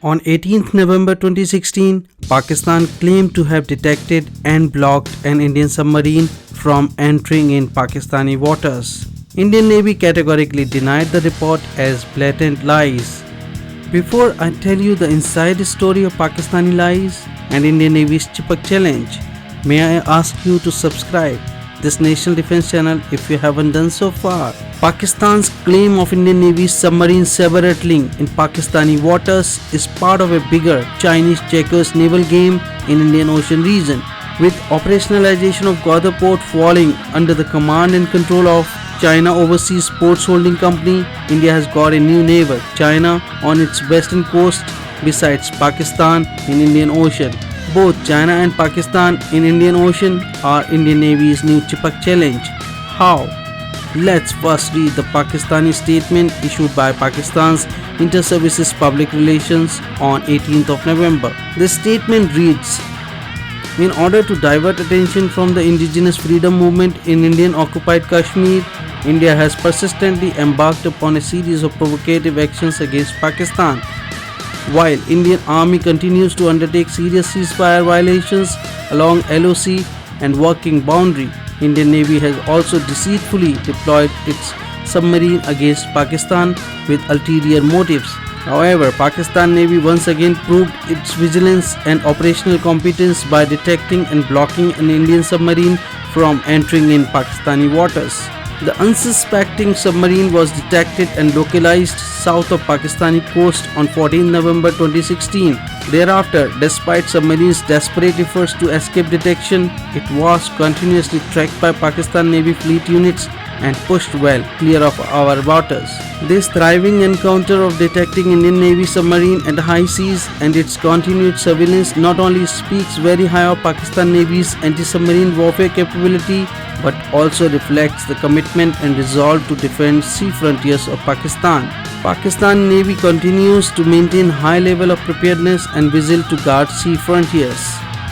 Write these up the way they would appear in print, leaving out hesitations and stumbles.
On 18th November 2016, Pakistan claimed to have detected and blocked an Indian submarine from entering in Pakistani waters. Indian Navy categorically denied the report as blatant lies. Before I tell you the inside story of Pakistani lies and Indian Navy's Chi-Pak challenge, may I ask you to subscribe this national defense channel if you haven't done so far. Pakistan's claim of Indian Navy's submarine Sabre Rattling in Pakistani waters is part of a bigger Chinese checkers naval game in Indian Ocean region. With operationalization of Gwadar port falling under the command and control of China Overseas Ports Holding Company, India has got a new neighbor, China, on its western coast besides Pakistan in Indian Ocean. Both China and Pakistan in Indian Ocean are Indian Navy's new Chi-Pak challenge. How? Let's first read the Pakistani statement issued by Pakistan's Inter-Services Public Relations on 18th of November. The statement reads, in order to divert attention from the indigenous freedom movement in Indian occupied Kashmir, India has persistently embarked upon a series of provocative actions against Pakistan. While Indian Army continues to undertake serious ceasefire violations along LOC and working boundary, Indian Navy has also deceitfully deployed its submarine against Pakistan with ulterior motives. However, Pakistan Navy once again proved its vigilance and operational competence by detecting and blocking an Indian submarine from entering in Pakistani waters. The unsuspecting submarine was detected and localized south of Pakistani coast on 14 November 2016. Thereafter, despite submarines' desperate efforts to escape detection, it was continuously tracked by Pakistan Navy fleet units and pushed well clear of our waters. This thriving encounter of detecting Indian Navy submarine at high seas and its continued surveillance not only speaks very high of Pakistan Navy's anti-submarine warfare capability, but also reflects the commitment and resolve to defend sea frontiers of Pakistan. Pakistan Navy continues to maintain high level of preparedness and vigil to guard sea frontiers.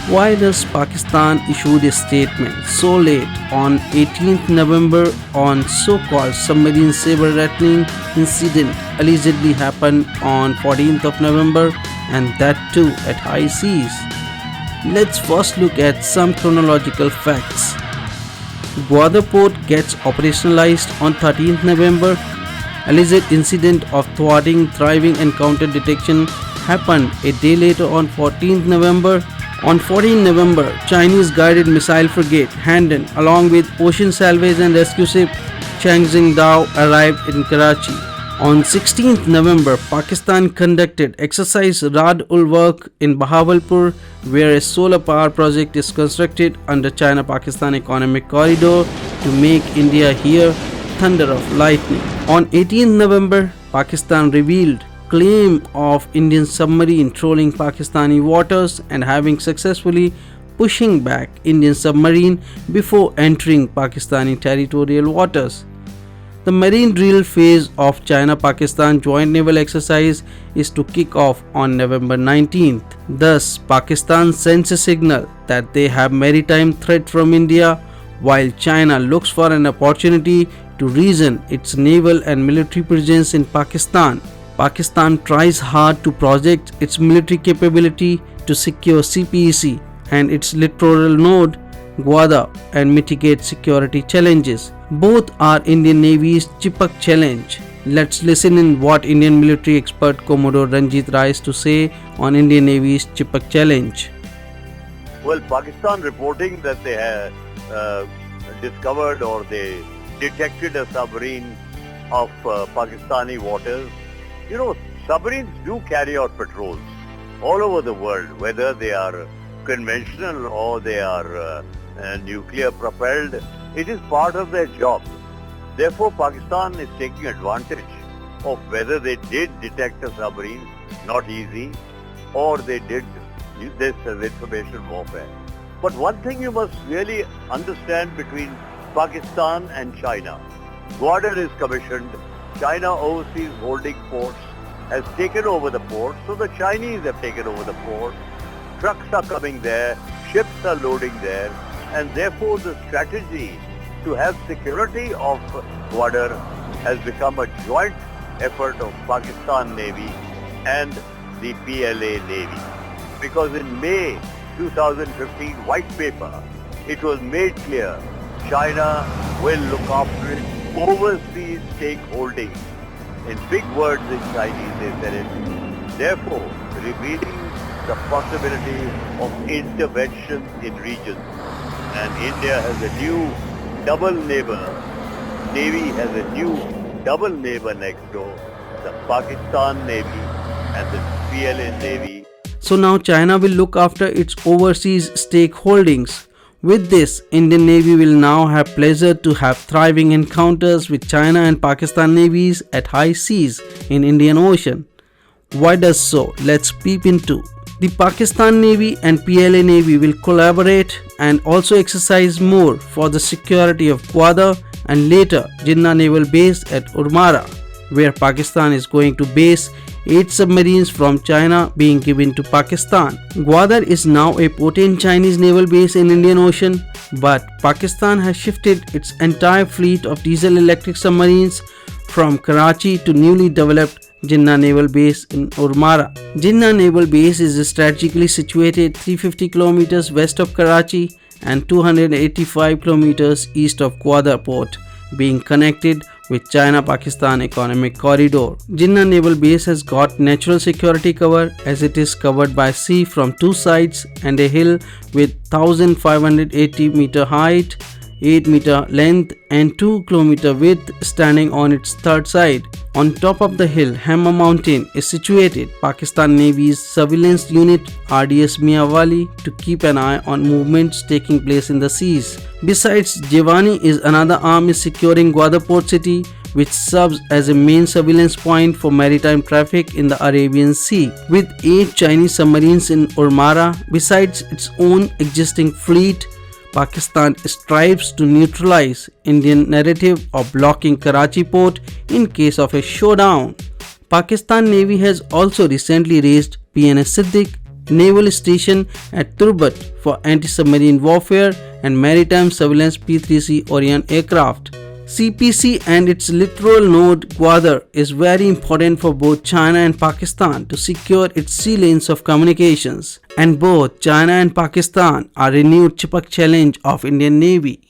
Why does Pakistan issue a statement so late on 18th November on so-called submarine Sabre Rattling incident allegedly happened on 14th of November and that too at high seas? Let's first look at some chronological facts. Gwadar port gets operationalized on 13th November. Alleged incident of thwarting thriving and counter detection happened a day later on 14th November. On 14 November, Chinese guided missile frigate Handan along with ocean salvage and rescue ship Changxing Dao arrived in Karachi. On 16th November, Pakistan conducted exercise Rad-ul-Work in Bahawalpur, where a solar power project is constructed under China-Pakistan Economic Corridor to make India hear thunder of lightning. On 18th November, Pakistan revealed claim of Indian submarine trolling Pakistani waters and having successfully pushing back Indian submarine before entering Pakistani territorial waters. The marine drill phase of China-Pakistan joint naval exercise is to kick off on November 19th. Thus, Pakistan sends a signal that they have maritime threat from India, while China looks for an opportunity to reason its naval and military presence in Pakistan. Pakistan tries hard to project its military capability to secure CPEC and its littoral node, Gwadar, and mitigate security challenges. Both are Indian Navy's Chi-Pak challenge. Let's listen in what Indian military expert Commodore Ranjit Rai is to say on Indian Navy's Chi-Pak challenge. Well, Pakistan reporting that they have discovered or they detected a submarine of Pakistani waters. You know, submarines do carry out patrols all over the world, whether they are conventional or they are nuclear propelled. It is part of their job. Therefore, Pakistan is taking advantage of whether they did detect a submarine, not easy, or they did this as information warfare. But one thing you must really understand between Pakistan and China. Gwadar is commissioned, China Overseas Holding Ports has taken over the port, so the Chinese have taken over the port. Trucks are coming there, ships are loading there, and therefore the strategy to have security of Gwadar has become a joint effort of Pakistan Navy and the PLA Navy. Because in May 2015 white paper, it was made clear China will look after its overseas stakeholdings. In big words in Chinese they said it, therefore revealing the possibility of intervention in regions. And India has a new double neighbor. Navy has a new double neighbor next door, the Pakistan Navy and the PLA Navy. So now China will look after its overseas stakeholdings. With this, Indian Navy will now have pleasure to have thriving encounters with China and Pakistan navies at high seas in Indian Ocean. Why does so? Let's peep into. The Pakistan Navy and PLA Navy will collaborate and also exercise more for the security of Gwadar and later Jinnah Naval Base at Ormara, where Pakistan is going to base 8 submarines from China being given to Pakistan. Gwadar is now a potent Chinese naval base in Indian Ocean, but Pakistan has shifted its entire fleet of diesel-electric submarines from Karachi to newly developed Jinnah Naval Base in Ormara. Jinnah Naval Base is strategically situated 350 km west of Karachi and 285 km east of Gwadar Port, being connected with China-Pakistan Economic Corridor. Jinnah Naval Base has got natural security cover as it is covered by sea from two sides and a hill with 1580 meter height, 8 meter length and 2 km width standing on its third side. On top of the hill, Hammer Mountain is situated Pakistan Navy's surveillance unit RDS Miawali to keep an eye on movements taking place in the seas. Besides, Jivani is another arm is securing Gwadar Port City, which serves as a main surveillance point for maritime traffic in the Arabian Sea. With 8 Chinese submarines in Ormara, besides its own existing fleet, Pakistan strives to neutralize Indian narrative of blocking Karachi port in case of a showdown. Pakistan Navy has also recently raised PNS Siddiq Naval Station at Turbat for anti-submarine warfare and maritime surveillance P-3C Orion aircraft. CPC and its littoral node Gwadar is very important for both China and Pakistan to secure its sea lanes of communications, and both China and Pakistan are renewed Chi-Pak challenge of Indian Navy.